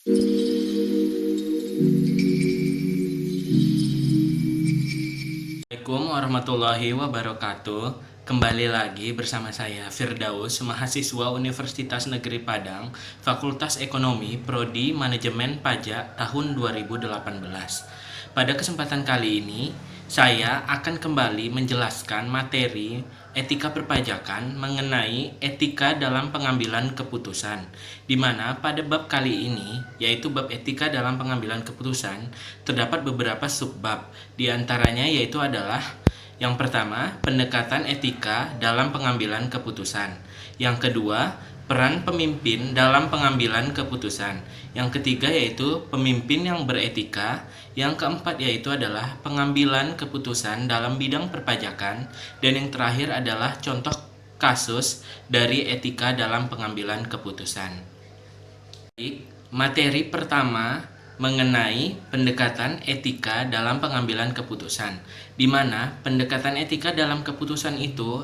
Assalamualaikum warahmatullahi wabarakatuh. Kembali lagi bersama saya Firdaus, mahasiswa Universitas Negeri Padang, Fakultas Ekonomi, Prodi Manajemen Pajak tahun 2018. Pada kesempatan kali ini, saya akan kembali menjelaskan materi etika perpajakan mengenai etika dalam pengambilan keputusan, di mana pada bab kali ini, yaitu bab etika dalam pengambilan keputusan, terdapat beberapa subbab. Di antaranya yaitu adalah yang pertama, pendekatan etika dalam pengambilan keputusan. Yang kedua, peran pemimpin dalam pengambilan keputusan. Yang ketiga yaitu pemimpin yang beretika. Yang keempat yaitu adalah pengambilan keputusan dalam bidang perpajakan. Dan yang terakhir adalah contoh kasus dari etika dalam pengambilan keputusan. Materi pertama mengenai pendekatan etika dalam pengambilan keputusan, di mana pendekatan etika dalam keputusan itu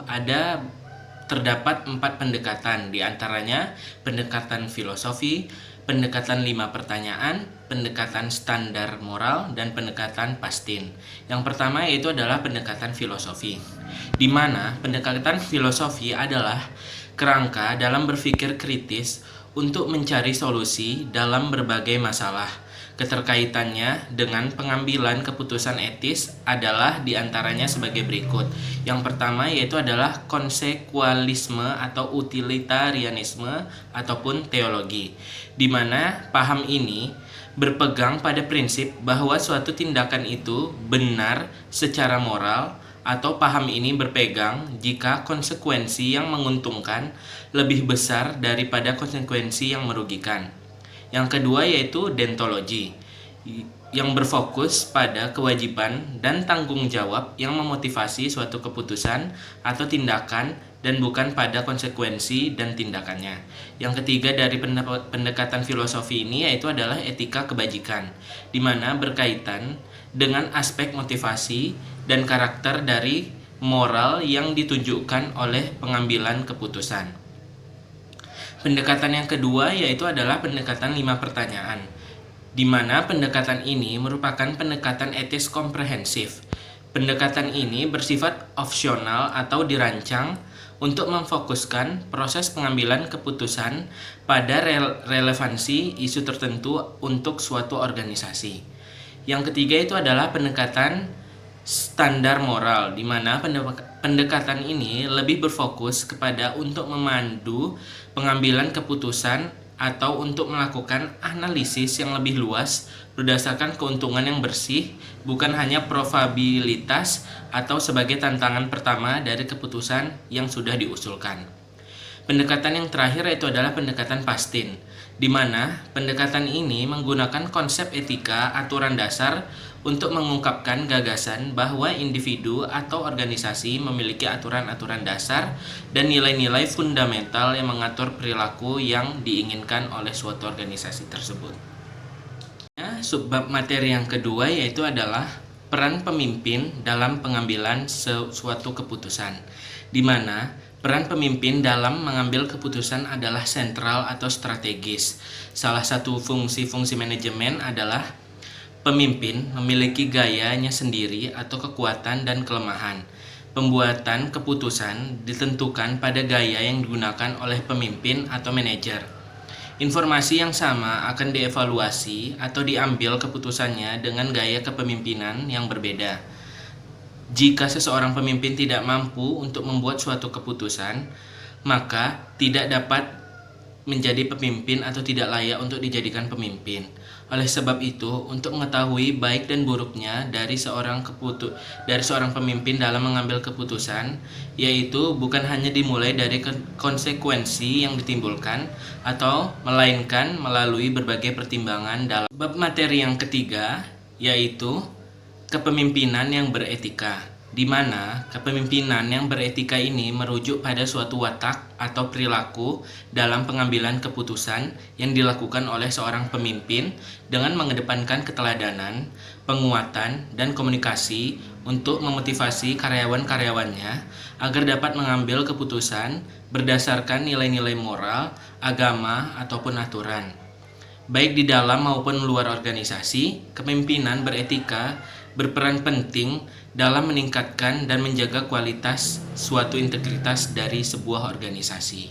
terdapat 4 pendekatan, diantaranya pendekatan filosofi, pendekatan 5 pertanyaan, pendekatan standar moral, dan pendekatan pastin. Yang pertama yaitu adalah pendekatan filosofi, di mana pendekatan filosofi adalah kerangka dalam berpikir kritis untuk mencari solusi dalam berbagai masalah. Keterkaitannya dengan pengambilan keputusan etis adalah diantaranya sebagai berikut. Yang pertama yaitu adalah konsekualisme atau utilitarianisme ataupun teologi, di mana paham ini berpegang pada prinsip bahwa suatu tindakan itu benar secara moral, atau paham ini berpegang jika konsekuensi yang menguntungkan lebih besar daripada konsekuensi yang merugikan. Yang kedua yaitu deontologi, yang berfokus pada kewajiban dan tanggung jawab yang memotivasi suatu keputusan atau tindakan dan bukan pada konsekuensi dan tindakannya. Yang ketiga dari pendekatan filosofi ini yaitu adalah etika kebajikan, di mana berkaitan dengan aspek motivasi dan karakter dari moral yang ditunjukkan oleh pengambilan keputusan. Pendekatan yang kedua yaitu adalah pendekatan 5 pertanyaan, di mana pendekatan ini merupakan pendekatan etis komprehensif. Pendekatan ini bersifat opsional atau dirancang untuk memfokuskan proses pengambilan keputusan pada relevansi isu tertentu untuk suatu organisasi. Yang ketiga itu adalah pendekatan standar moral, di mana pendekatan ini lebih berfokus kepada untuk memandu pengambilan keputusan atau untuk melakukan analisis yang lebih luas berdasarkan keuntungan yang bersih, bukan hanya probabilitas atau sebagai tantangan pertama dari keputusan yang sudah diusulkan. Pendekatan yang terakhir yaitu adalah pendekatan pastin, di mana pendekatan ini menggunakan konsep etika aturan dasar untuk mengungkapkan gagasan bahwa individu atau organisasi memiliki aturan-aturan dasar dan nilai-nilai fundamental yang mengatur perilaku yang diinginkan oleh suatu organisasi tersebut. Subbab materi yang kedua yaitu adalah peran pemimpin dalam pengambilan suatu keputusan, di mana peran pemimpin dalam mengambil keputusan adalah sentral atau strategis. Salah satu fungsi-fungsi manajemen adalah pemimpin memiliki gayanya sendiri atau kekuatan dan kelemahan. Pembuatan keputusan ditentukan pada gaya yang digunakan oleh pemimpin atau manajer. Informasi yang sama akan dievaluasi atau diambil keputusannya dengan gaya kepemimpinan yang berbeda. Jika seseorang pemimpin tidak mampu untuk membuat suatu keputusan, maka tidak dapat menjadi pemimpin atau tidak layak untuk dijadikan pemimpin. Oleh sebab itu, untuk mengetahui baik dan buruknya dari seorang pemimpin dalam mengambil keputusan, yaitu bukan hanya dimulai dari konsekuensi yang ditimbulkan, atau melainkan melalui berbagai pertimbangan dalam bab materi yang ketiga, yaitu kepemimpinan yang beretika, di mana kepemimpinan yang beretika ini merujuk pada suatu watak atau perilaku dalam pengambilan keputusan yang dilakukan oleh seorang pemimpin dengan mengedepankan keteladanan, penguatan, dan komunikasi untuk memotivasi karyawan-karyawannya agar dapat mengambil keputusan berdasarkan nilai-nilai moral, agama, ataupun aturan. Baik di dalam maupun luar organisasi, kepemimpinan beretika berperan penting dalam meningkatkan dan menjaga kualitas suatu integritas dari sebuah organisasi.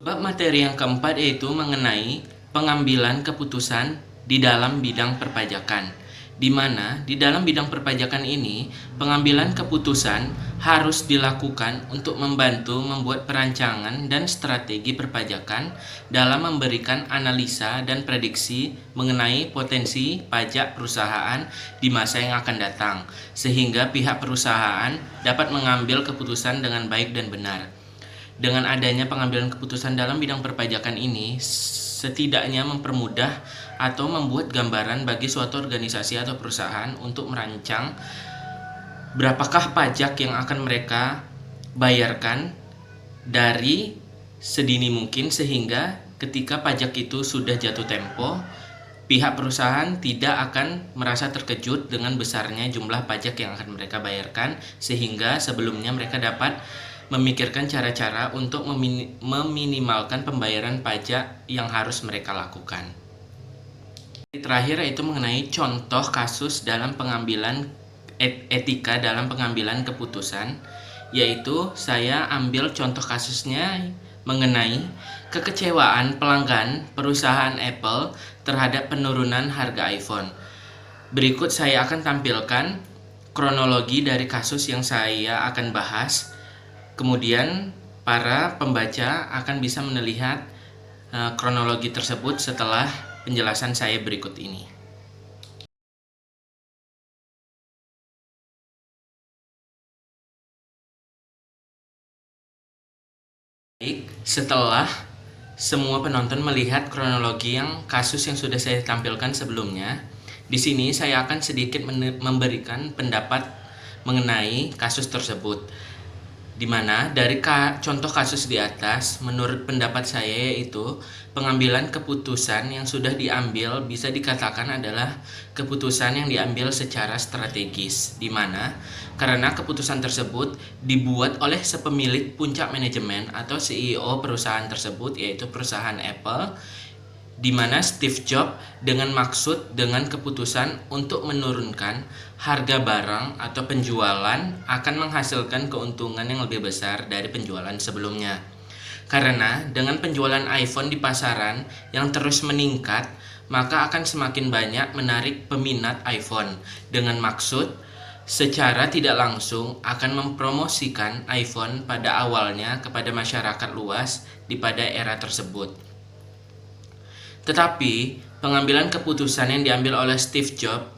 Bab materi yang keempat yaitu mengenai pengambilan keputusan di dalam bidang perpajakan, di mana di dalam bidang perpajakan ini pengambilan keputusan harus dilakukan untuk membantu membuat perancangan dan strategi perpajakan dalam memberikan analisa dan prediksi mengenai potensi pajak perusahaan di masa yang akan datang, sehingga pihak perusahaan dapat mengambil keputusan dengan baik dan benar. Dengan adanya pengambilan keputusan dalam bidang perpajakan ini, setidaknya mempermudah atau membuat gambaran bagi suatu organisasi atau perusahaan untuk merancang berapakah pajak yang akan mereka bayarkan dari sedini mungkin, sehingga ketika pajak itu sudah jatuh tempo, pihak perusahaan tidak akan merasa terkejut dengan besarnya jumlah pajak yang akan mereka bayarkan, sehingga sebelumnya mereka dapat memikirkan cara-cara untuk meminimalkan pembayaran pajak yang harus mereka lakukan. Terakhir yaitu mengenai contoh kasus dalam pengambilan etika dalam pengambilan keputusan, yaitu saya ambil contoh kasusnya mengenai kekecewaan pelanggan perusahaan Apple terhadap penurunan harga iPhone. Berikut saya akan tampilkan kronologi dari kasus yang saya akan bahas. Kemudian para pembaca akan bisa melihat kronologi tersebut setelah penjelasan saya berikut ini. Baik, setelah semua penonton melihat kronologi kasus yang sudah saya tampilkan sebelumnya, di sini saya akan sedikit memberikan pendapat mengenai kasus tersebut. Di mana dari contoh kasus di atas, menurut pendapat saya yaitu pengambilan keputusan yang sudah diambil bisa dikatakan adalah keputusan yang diambil secara strategis, di mana karena keputusan tersebut dibuat oleh sepemilik puncak manajemen atau CEO perusahaan tersebut, yaitu perusahaan Apple, di mana Steve Jobs dengan keputusan untuk menurunkan harga barang atau penjualan akan menghasilkan keuntungan yang lebih besar dari penjualan sebelumnya. Karena dengan penjualan iPhone di pasaran yang terus meningkat, maka akan semakin banyak menarik peminat iPhone, dengan maksud secara tidak langsung akan mempromosikan iPhone pada awalnya kepada masyarakat luas pada era tersebut. Tetapi pengambilan keputusan yang diambil oleh Steve Jobs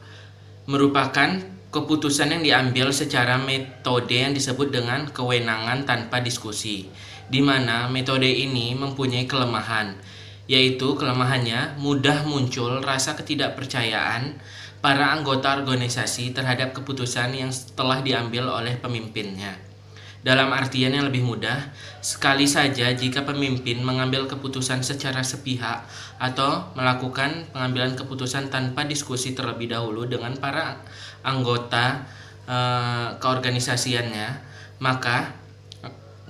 merupakan keputusan yang diambil secara metode yang disebut dengan kewenangan tanpa diskusi, di mana metode ini mempunyai kelemahan, yaitu kelemahannya mudah muncul rasa ketidakpercayaan para anggota organisasi terhadap keputusan yang telah diambil oleh pemimpinnya. Dalam artian yang lebih mudah, sekali saja jika pemimpin mengambil keputusan secara sepihak atau melakukan pengambilan keputusan tanpa diskusi terlebih dahulu dengan para anggota keorganisasiannya, maka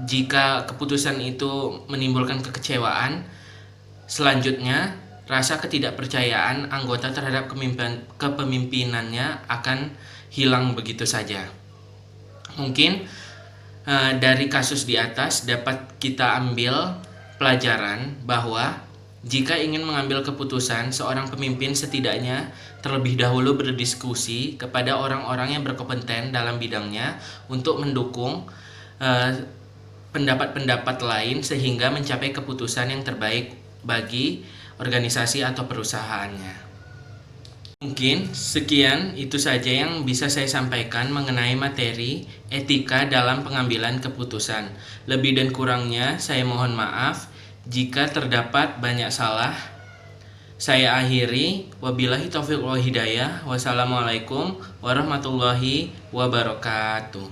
jika keputusan itu menimbulkan kekecewaan, selanjutnya rasa ketidakpercayaan anggota terhadap kepemimpinannya akan hilang begitu saja. Mungkin dari kasus di atas dapat kita ambil pelajaran bahwa jika ingin mengambil keputusan, seorang pemimpin setidaknya terlebih dahulu berdiskusi kepada orang-orang yang berkompeten dalam bidangnya untuk mendukung pendapat-pendapat lain sehingga mencapai keputusan yang terbaik bagi organisasi atau perusahaannya. Mungkin sekian itu saja yang bisa saya sampaikan mengenai materi etika dalam pengambilan keputusan. Lebih dan kurangnya saya mohon maaf jika terdapat banyak salah. Saya akhiri, wabillahi taufiq wal hidayah. Wassalamualaikum warahmatullahi wabarakatuh.